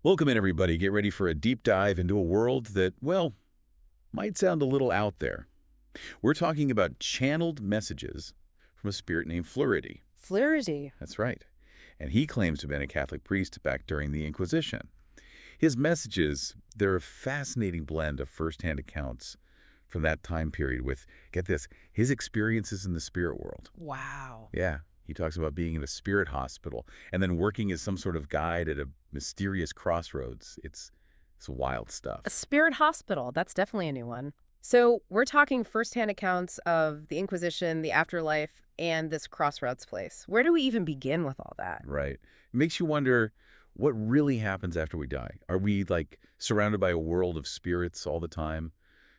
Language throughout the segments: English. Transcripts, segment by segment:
Welcome in, everybody. Get ready for a deep dive into a world that, well, might sound a little out there. We're talking about channeled messages from a spirit named Fleurity. Fleurity. That's right. And he claims to have been a Catholic priest back during the Inquisition. His messages, they're a fascinating blend of first-hand accounts from that time period with, get this, his experiences in the spirit world. Wow. Yeah, he talks about being in a spirit hospital and then working as some sort of guide at a mysterious crossroads. It's wild stuff. A spirit hospital. That's definitely a new one. So we're talking firsthand accounts of the Inquisition, the afterlife, and this crossroads place. Where do we even begin with all that? Right. It makes you wonder what really happens after we die. Are we like surrounded by a world of spirits all the time?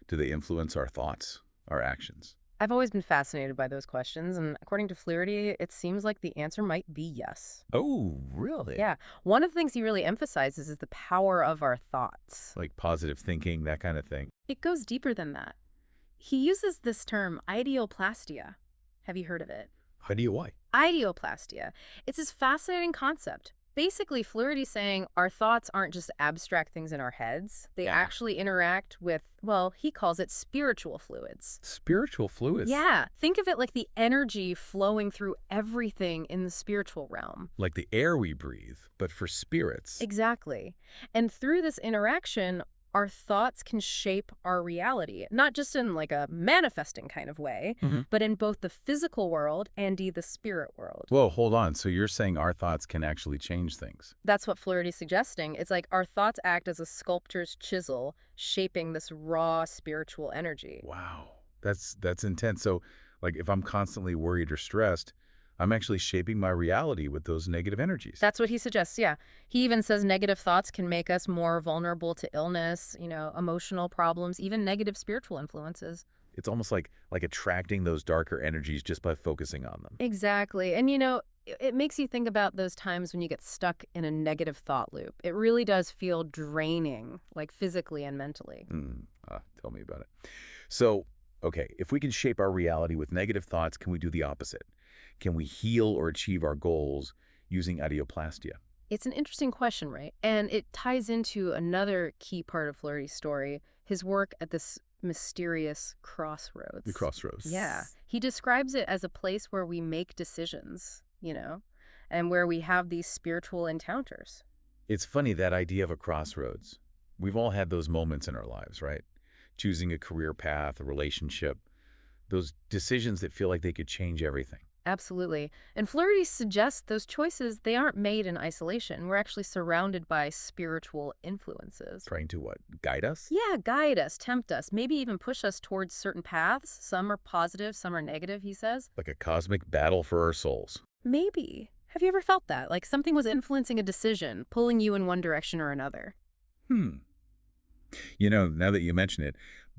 Do they influence our thoughts, our actions? I've always been fascinated by those questions, and according to Fleurity, it seems like the answer might be yes. Oh, really? Yeah. One of the things he really emphasizes is the power of our thoughts. Like positive thinking, that kind of thing. It goes deeper than that. He uses this term ideoplastia. Have you heard of it? How do you why? Ideoplastia. It's this fascinating concept. Basically, Flority's saying our thoughts aren't just abstract things in our heads. They Yeah. actually interact with, well, he calls it spiritual fluids. Spiritual fluids. Yeah, think of it like the energy flowing through everything in the spiritual realm. Like the air we breathe, but for spirits. Exactly. And through this interaction, our thoughts can shape our reality, not just in like a manifesting kind of way, Mhm. but in both the physical world and the spirit world. Whoa, hold on. So you're saying our thoughts can actually change things? That's what Flority's suggesting. It's like our thoughts act as a sculptor's chisel, shaping this raw spiritual energy. Wow. That's intense. So, like, if I'm constantly worried or stressed, I'm actually shaping my reality with those negative energies. That's what he suggests, yeah. He even says negative thoughts can make us more vulnerable to illness, emotional problems, even negative spiritual influences. It's almost like attracting those darker energies just by focusing on them. Exactly. And it makes you think about those times when you get stuck in a negative thought loop. It really does feel draining, like physically and mentally. Tell me about it. So, okay, if we can shape our reality with negative thoughts, can we do the opposite? Can we heal or achieve our goals using ideoplastia? It's an interesting question, right? And it ties into another key part of Flirty's story, his work at this mysterious crossroads. The crossroads. Yeah. He describes it as a place where we make decisions, and where we have these spiritual encounters. It's funny, that idea of a crossroads. We've all had those moments in our lives, right? Choosing a career path, a relationship, those decisions that feel like they could change everything. Absolutely. And Flurry suggests those choices, they aren't made in isolation. We're actually surrounded by spiritual influences. Trying to what? Guide us? Yeah, guide us, tempt us, maybe even push us towards certain paths. Some are positive, some are negative, he says. Like a cosmic battle for our souls. Maybe. Have you ever felt that? Like something was influencing a decision, pulling you in one direction or another. Hmm. Now that you mention it,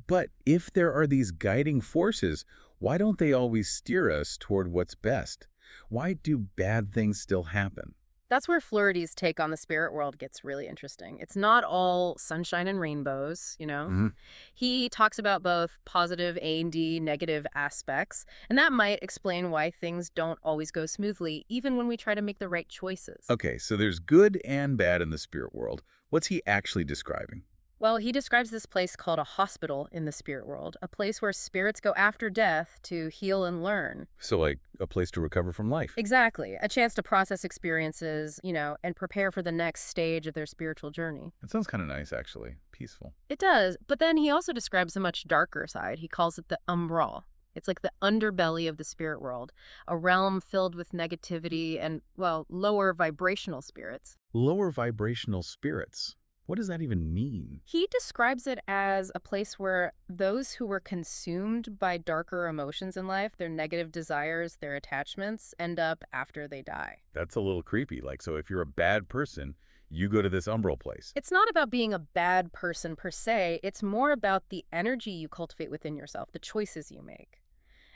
but if there are these guiding forces, why don't they always steer us toward what's best? Why do bad things still happen? That's where Flority's take on the spirit world gets really interesting. It's not all sunshine and rainbows. Hmm. He talks about both positive and negative aspects, and that might explain why things don't always go smoothly, even when we try to make the right choices. Okay, so there's good and bad in the spirit world. What's he actually describing? Well, he describes this place called a hospital in the spirit world, a place where spirits go after death to heal and learn. So like a place to recover from life. Exactly. A chance to process experiences, and prepare for the next stage of their spiritual journey. That sounds kind of nice, actually. Peaceful. It does, but then he also describes a much darker side. He calls it the umbral. It's like the underbelly of the spirit world, a realm filled with negativity and, well, lower vibrational spirits. Lower vibrational spirits. What does that even mean? He describes it as a place where those who were consumed by darker emotions in life, their negative desires, their attachments, end up after they die. That's a little creepy. Like, so if you're a bad person, you go to this umbral place. It's not about being a bad person per se. It's more about the energy you cultivate within yourself, the choices you make.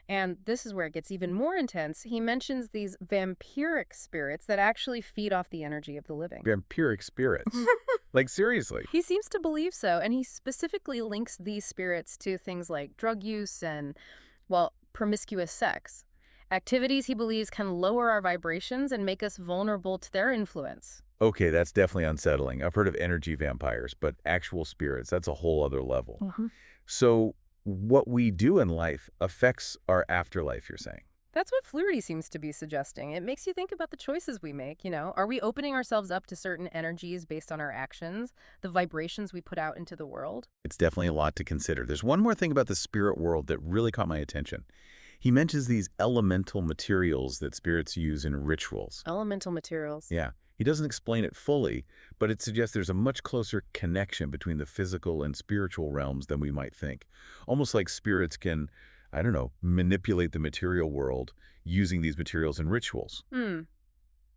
And this is where it gets even more intense. He mentions these vampiric spirits that actually feed off the energy of the living. Vampiric spirits. Like, seriously. He seems to believe so, and he specifically links these spirits to things like drug use and, well, promiscuous sex. Activities he believes can lower our vibrations and make us vulnerable to their influence. Okay, that's definitely unsettling. I've heard of energy vampires, but actual spirits, that's a whole other level. Mhm. So what we do in life affects our afterlife, you're saying? That's what Fleurity seems to be suggesting. It makes you think about the choices we make, you know. Are we opening ourselves up to certain energies based on our actions, the vibrations we put out into the world? It's definitely a lot to consider. There's one more thing about the spirit world that really caught my attention. He mentions these elemental materials that spirits use in rituals. Elemental materials. Yeah, he doesn't explain it fully, but it suggests there's a much closer connection between the physical and spiritual realms than we might think. Almost like spirits can, I don't know, manipulate the material world using these materials in rituals. Hmm.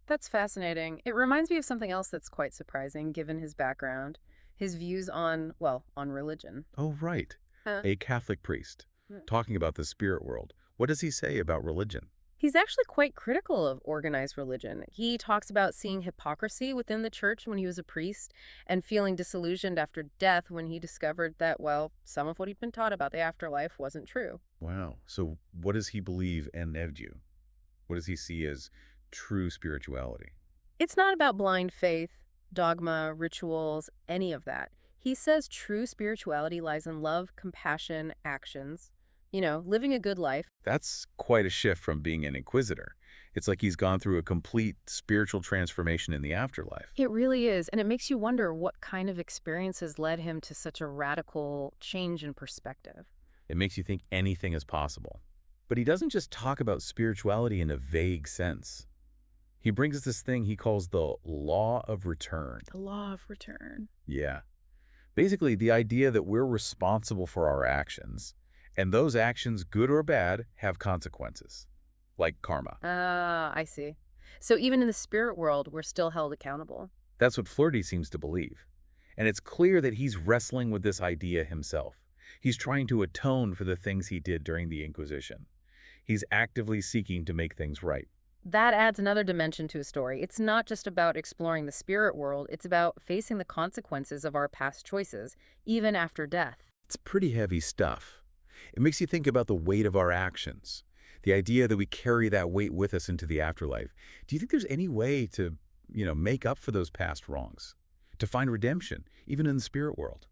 That's fascinating. It reminds me of something else that's quite surprising given his background, his views on, well, on religion. Oh, right. Huh. A Catholic priest talking about the spirit world. What does he say about religion? He's actually quite critical of organized religion. He talks about seeing hypocrisy within the church when he was a priest and feeling disillusioned after death when he discovered that, well, some of what he'd been taught about the afterlife wasn't true. Wow. So what does he believe and you? What does he see as true spirituality? It's not about blind faith, dogma, rituals, any of that. He says true spirituality lies in love, compassion, actions. You know, living a good life. That's quite a shift from being an inquisitor. It's like he's gone through a complete spiritual transformation in the afterlife. It really is. And it makes you wonder what kind of experiences led him to such a radical change in perspective. It makes you think anything is possible. But he doesn't just talk about spirituality in a vague sense. He brings us this thing he calls the law of return. The law of return. Yeah. Basically, the idea that we're responsible for our actions, and those actions, good or bad, have consequences, like karma. Ah, I see. So even in the spirit world, we're still held accountable. That's what Flaherty seems to believe. And it's clear that he's wrestling with this idea himself. He's trying to atone for the things he did during the Inquisition. He's actively seeking to make things right. That adds another dimension to a story. It's not just about exploring the spirit world, it's about facing the consequences of our past choices, even after death. It's pretty heavy stuff. It makes you think about the weight of our actions, the idea that we carry that weight with us into the afterlife. Do you think there's any way to, make up for those past wrongs, to find redemption, even in the spirit world?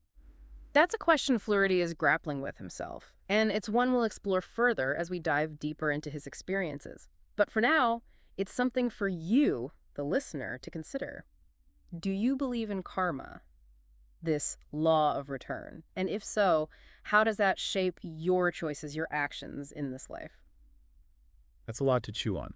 That's a question Flaherty is grappling with himself, and it's one we'll explore further as we dive deeper into his experiences. But for now, it's something for you, the listener, to consider. Do you believe in karma, this law of return? And if so, how does that shape your choices, your actions in this life? That's a lot to chew on.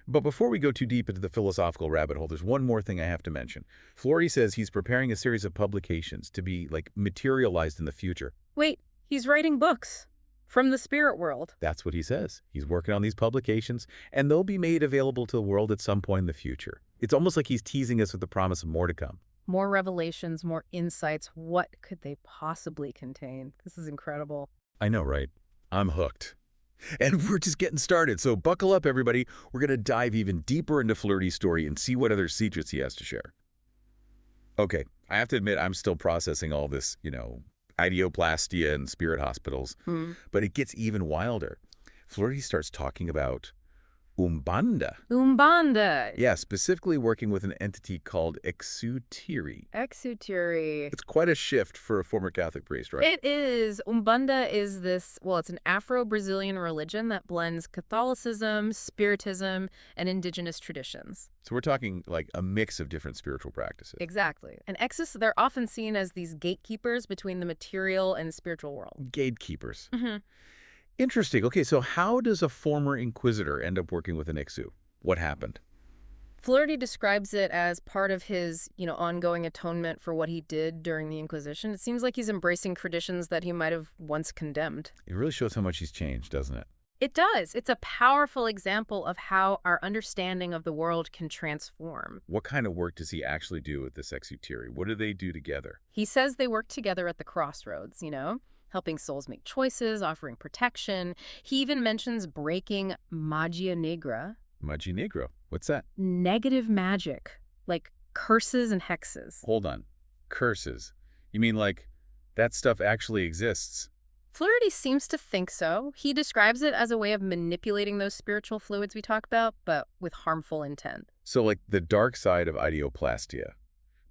But before we go too deep into the philosophical rabbit hole, there's one more thing I have to mention. Flory says he's preparing a series of publications to be, materialized in the future. Wait, he's writing books from the spirit world. That's what he says. He's working on these publications, and they'll be made available to the world at some point in the future. It's almost like he's teasing us with the promise of more to come. More revelations, more insights. What could they possibly contain? This is incredible. I know, right? I'm hooked. And we're just getting started, so buckle up, everybody. We're going to dive even deeper into Flirty's story and see what other secrets he has to share. Okay, I have to admit I'm still processing all this, ideoplastia and spirit hospitals, but it gets even wilder. Flirty starts talking about Umbanda. Umbanda. Yeah, specifically working with an entity called Exutiri. Exutiri. It's quite a shift for a former Catholic priest, right? It is. Umbanda is this, well, it's an Afro-Brazilian religion that blends Catholicism, Spiritism, and indigenous traditions. So we're talking like a mix of different spiritual practices. Exactly. And exes, they're often seen as these gatekeepers between the material and spiritual world. Gatekeepers. Mm-hmm. Interesting. Okay, so how does a former inquisitor end up working with an Exu? What happened? Flaherty describes it as part of his, ongoing atonement for what he did during the Inquisition. It seems like he's embracing traditions that he might have once condemned. It really shows how much he's changed, doesn't it? It does. It's a powerful example of how our understanding of the world can transform. What kind of work does he actually do with this Exutiri? What do they do together? He says they work together at the crossroads, helping souls make choices, offering protection. He even mentions breaking magia negra. Magia negra. What's that? Negative magic, like curses and hexes. Hold on. Curses. You mean like that stuff actually exists? Flaherty seems to think so. He describes it as a way of manipulating those spiritual fluids we talk about, but with harmful intent. So like the dark side of ideoplastia,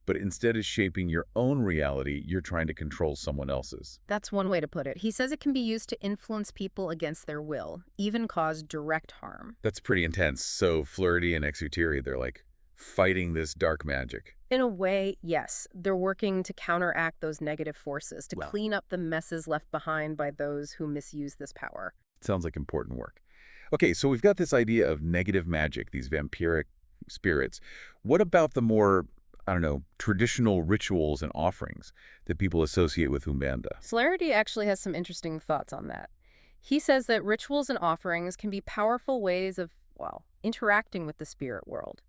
but instead of shaping your own reality, you're trying to control someone else's. That's one way to put it. He says it can be used to influence people against their will, even cause direct harm. That's pretty intense. So Flaherty and Exutery, they're like fighting this dark magic. In a way, yes, they're working to counteract those negative forces, to Well, clean up the messes left behind by those who misuse this power. sounds like important work. Okay, so we've got this idea of negative magic, these vampiric spirits. What about the more, I don't know, traditional rituals and offerings that people associate with Umbanda? Flaherty actually has some interesting thoughts on that. He says that rituals and offerings can be powerful ways of, well, interacting with the spirit world,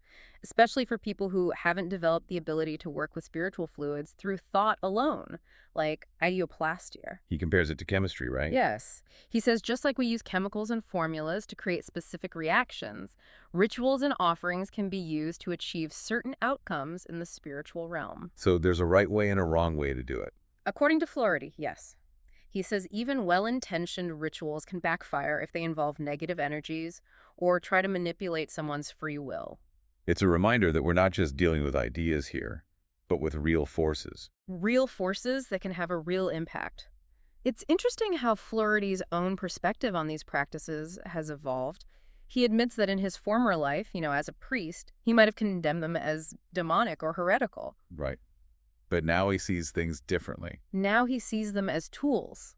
especially for people who haven't developed the ability to work with spiritual fluids through thought alone, like ideoplastia. He compares it to chemistry, right? Yes. He says just like we use chemicals and formulas to create specific reactions, rituals and offerings can be used to achieve certain outcomes in the spiritual realm. So there's a right way and a wrong way to do it. According to Flaherty, yes. He says even well-intentioned rituals can backfire if they involve negative energies or try to manipulate someone's free will. It's a reminder that we're not just dealing with ideas here, but with real forces. Real forces that can have a real impact. It's interesting how Flaherty's own perspective on these practices has evolved. He admits that in his former life, as a priest, he might have condemned them as demonic or heretical. Right. But now he sees things differently. Now he sees them as tools,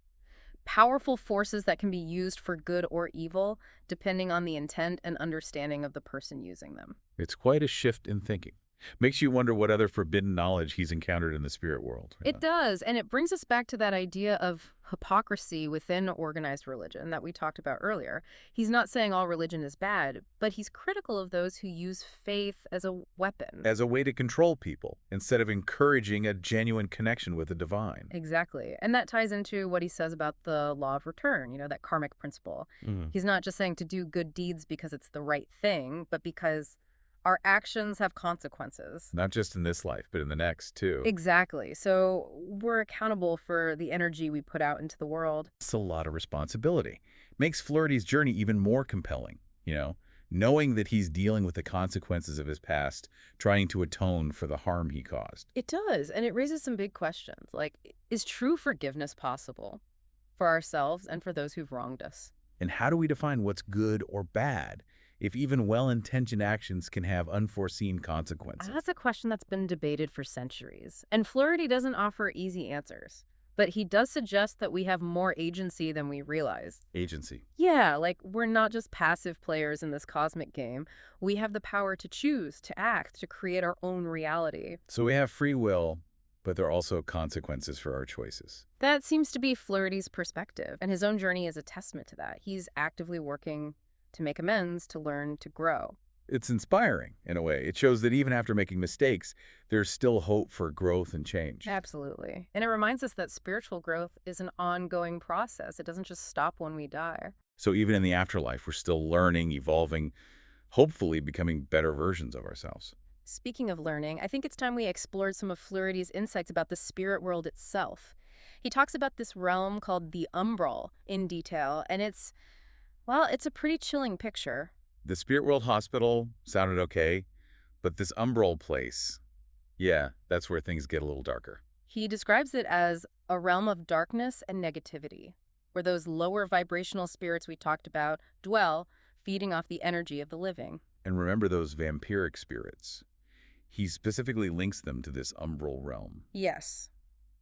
powerful forces that can be used for good or evil, depending on the intent and understanding of the person using them. It's quite a shift in thinking. Makes you wonder what other forbidden knowledge he's encountered in the spirit world. It does, and it brings us back to that idea of hypocrisy within organized religion that we talked about earlier. He's not saying all religion is bad, but he's critical of those who use faith as a weapon. As a way to control people, instead of encouraging a genuine connection with the divine. Exactly. And that ties into what he says about the law of return, that karmic principle. Mhm. He's not just saying to do good deeds because it's the right thing, but because our actions have consequences. Not just in this life, but in the next, too. Exactly. So we're accountable for the energy we put out into the world. It's a lot of responsibility. Makes Flaherty's journey even more compelling, knowing that he's dealing with the consequences of his past, trying to atone for the harm he caused. It does, and it raises some big questions, like, is true forgiveness possible for ourselves and for those who've wronged us? And how do we define what's good or bad if even well-intentioned actions can have unforeseen consequences? That's a question that's been debated for centuries, and Flaherty doesn't offer easy answers. But he does suggest that we have more agency than we realize. Agency. Yeah, like we're not just passive players in this cosmic game. We have the power to choose, to act, to create our own reality. So we have free will, but there are also consequences for our choices. That seems to be Flaherty's perspective, and his own journey is a testament to that. He's actively working to make amends, to learn, to grow. It's inspiring, in a way. It shows that even after making mistakes, there's still hope for growth and change. Absolutely. And it reminds us that spiritual growth is an ongoing process. It doesn't just stop when we die. So even in the afterlife, we're still learning, evolving, hopefully becoming better versions of ourselves. Speaking of learning, I think it's time we explored some of Flaherty's insights about the spirit world itself. He talks about this realm called the umbral in detail, and it's a pretty chilling picture. The Spirit World Hospital sounded okay, but this umbral place, yeah, that's where things get a little darker. He describes it as a realm of darkness and negativity, where those lower vibrational spirits we talked about dwell, feeding off the energy of the living. And remember those vampiric spirits. He specifically links them to this umbral realm. Yes.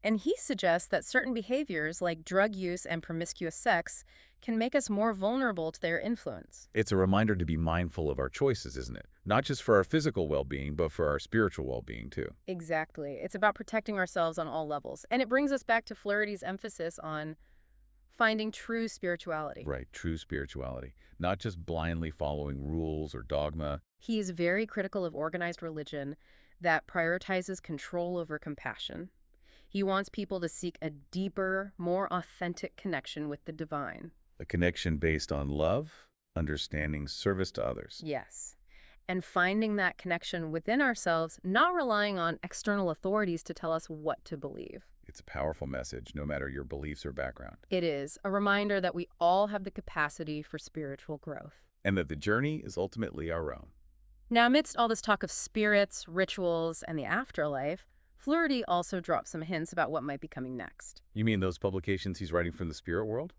And he suggests that certain behaviors, like drug use and promiscuous sex, can make us more vulnerable to their influence. It's a reminder to be mindful of our choices, isn't it? Not just for our physical well-being, but for our spiritual well-being, too. Exactly. It's about protecting ourselves on all levels. And it brings us back to Flaherty's emphasis on finding true spirituality. Right, true spirituality. Not just blindly following rules or dogma. He is very critical of organized religion that prioritizes control over compassion. He wants people to seek a deeper, more authentic connection with the divine. A connection based on love, understanding, service to others. Yes. and finding that connection within ourselves, not relying on external authorities to tell us what to believe. It's a powerful message, no matter your beliefs or background. It is a reminder that we all have the capacity for spiritual growth. And that the journey is ultimately our own. Now, amidst all this talk of spirits, rituals, and the afterlife, Fleurity also drops some hints about what might be coming next. You mean those publications he's writing from the spirit world?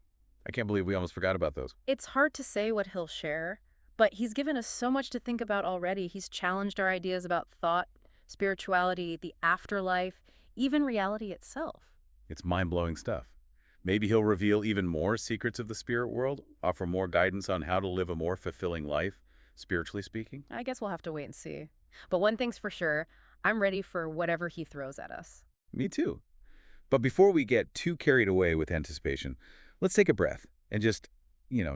I can't believe we almost forgot about those. It's hard to say what he'll share, but he's given us so much to think about already. He's challenged our ideas about thought, spirituality, the afterlife, even reality itself. It's mind-blowing stuff. Maybe he'll reveal even more secrets of the spirit world, offer more guidance on how to live a more fulfilling life, spiritually speaking. I guess we'll have to wait and see. But one thing's for sure, I'm ready for whatever he throws at us. Me too. But before we get too carried away with anticipation, let's take a breath and just,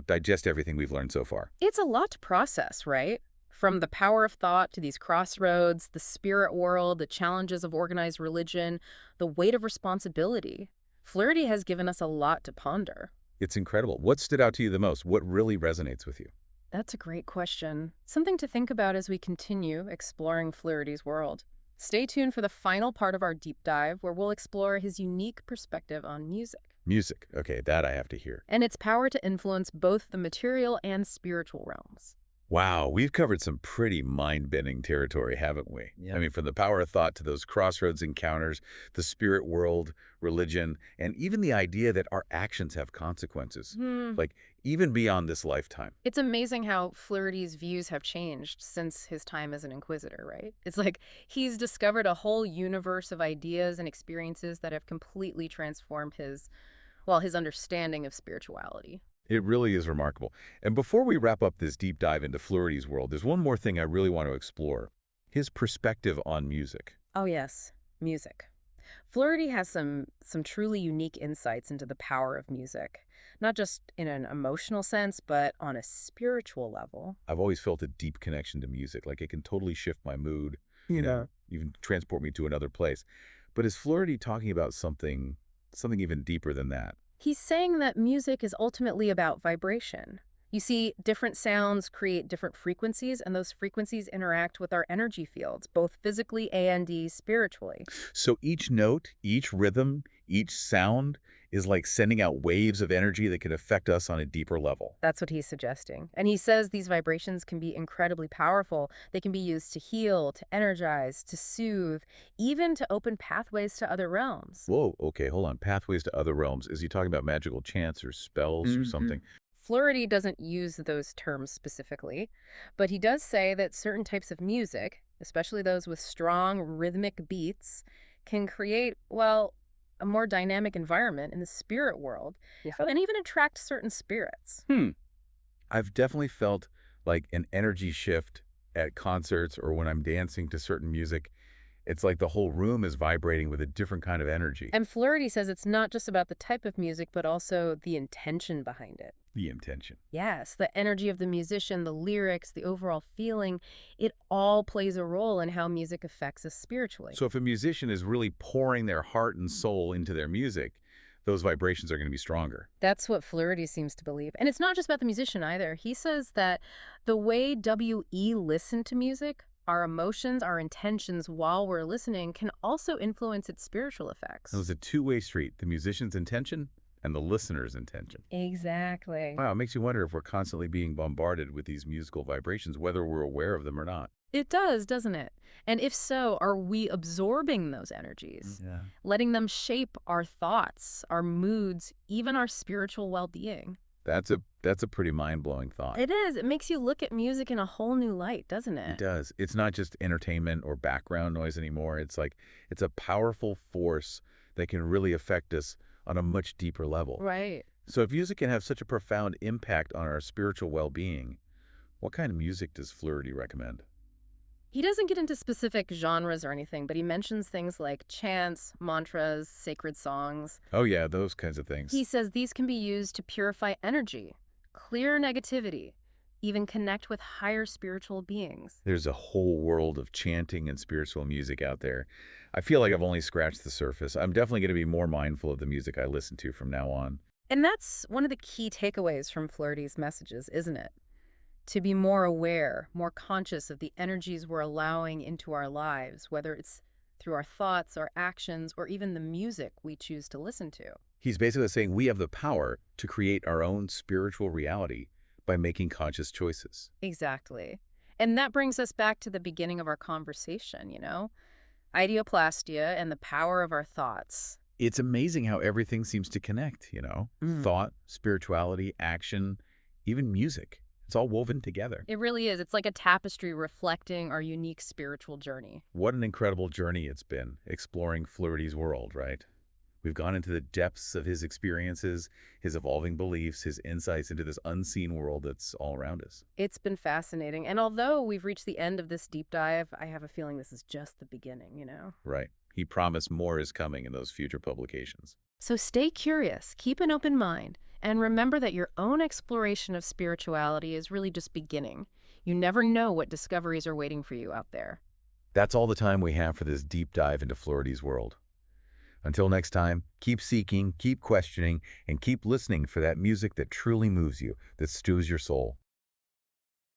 digest everything we've learned so far. It's a lot to process, right? From the power of thought to these crossroads, the spirit world, the challenges of organized religion, the weight of responsibility. Fleurity has given us a lot to ponder. It's incredible. What stood out to you the most? What really resonates with you? That's a great question. Something to think about as we continue exploring Fleurity's world. Stay tuned for the final part of our deep dive, where we'll explore his unique perspective on music Music. Okay, that I have to hear. and its power to influence both the material and spiritual realms. Wow, we've covered some pretty mind-bending territory, haven't we? Yeah. I mean, from the power of thought to those crossroads encounters, the spirit world, religion, and even the idea that our actions have consequences, like even beyond this lifetime. It's amazing how Fleurity's views have changed since his time as an inquisitor, right? It's like he's discovered a whole universe of ideas and experiences that have completely transformed his understanding of spirituality. It really is remarkable. And before we wrap up this deep dive into Fleurity's world, there's one more thing I really want to explore. His perspective on music. Oh yes, music. Fleurity has some truly unique insights into the power of music, not just in an emotional sense, but on a spiritual level. I've always felt a deep connection to music, like it can totally shift my mood, even transport me to another place. But is Fleurity talking about something even deeper than that? He's saying that music is ultimately about vibration. You see, different sounds create different frequencies, and those frequencies interact with our energy fields, both physically and spiritually. So each note, each rhythm, each sound is like sending out waves of energy that can affect us on a deeper level. That's what he's suggesting. And he says these vibrations can be incredibly powerful. They can be used to heal, to energize, to soothe, even to open pathways to other realms. Whoa, okay, hold on. Pathways to other realms. Is he talking about magical chants or spells or something? Fleurity doesn't use those terms specifically, but he does say that certain types of music, especially those with strong rhythmic beats, can create, well, a more dynamic environment in the spirit world, and even attract certain spirits. I've definitely felt like an energy shift at concerts or when I'm dancing to certain music. It's like the whole room is vibrating with a different kind of energy. And Fleurity says it's not just about the type of music, but also the intention behind it. The intention. Yes, the energy of the musician, the lyrics, the overall feeling, it all plays a role in how music affects us spiritually. So if a musician is really pouring their heart and soul into their music, those vibrations are going to be stronger. That's what Fleurity seems to believe. And it's not just about the musician either. He says that the way WE listen to music, our emotions, our intentions while we're listening can also influence its spiritual effects. So it's a two-way street, the musician's intention and the listener's intention. Exactly. Wow, it makes you wonder if we're constantly being bombarded with these musical vibrations, whether we're aware of them or not. It does, doesn't it? And if so, are we absorbing those energies? Yeah. Letting them shape our thoughts, our moods, even our spiritual well-being? That's a pretty mind-blowing thought. It is. It makes you look at music in a whole new light, doesn't It it? does. It's not just entertainment or background noise anymore. It's a powerful force that can really affect us on a much deeper level. Right. So if music can have such a profound impact on our spiritual well-being, what kind of music does Fleurity recommend? He doesn't get into specific genres or anything, but he mentions things like chants, mantras, sacred songs. Oh yeah, those kinds of things. He says these can be used to purify energy, clear negativity, even connect with higher spiritual beings. There's a whole world of chanting and spiritual music out there. I feel like I've only scratched the surface. I'm definitely going to be more mindful of the music I listen to from now on. And that's one of the key takeaways from Fleurity's messages, isn't it? to be more aware, more conscious of the energies we're allowing into our lives, whether it's through our thoughts, our actions, or even the music we choose to listen to. He's basically saying we have the power to create our own spiritual reality by making conscious choices. Exactly. And that brings us back to the beginning of our conversation, ideoplastia and the power of our thoughts. It's amazing how everything seems to connect, Mm. Thought, spirituality, action, even music. It's all woven together. It really is. It's like a tapestry reflecting our unique spiritual journey. What an incredible journey it's been, exploring Fleurity's world, right? We've gone into the depths of his experiences, his evolving beliefs, his insights into this unseen world that's all around us. It's been fascinating. And although we've reached the end of this deep dive, I have a feeling this is just the beginning. Right. He promised more is coming in those future publications. So stay curious, keep an open mind, and remember that your own exploration of spirituality is really just beginning. You never know what discoveries are waiting for you out there. That's all the time we have for this deep dive into Fleurity's world. Until next time, keep seeking, keep questioning, and keep listening for that music that truly moves you, that stirs your soul.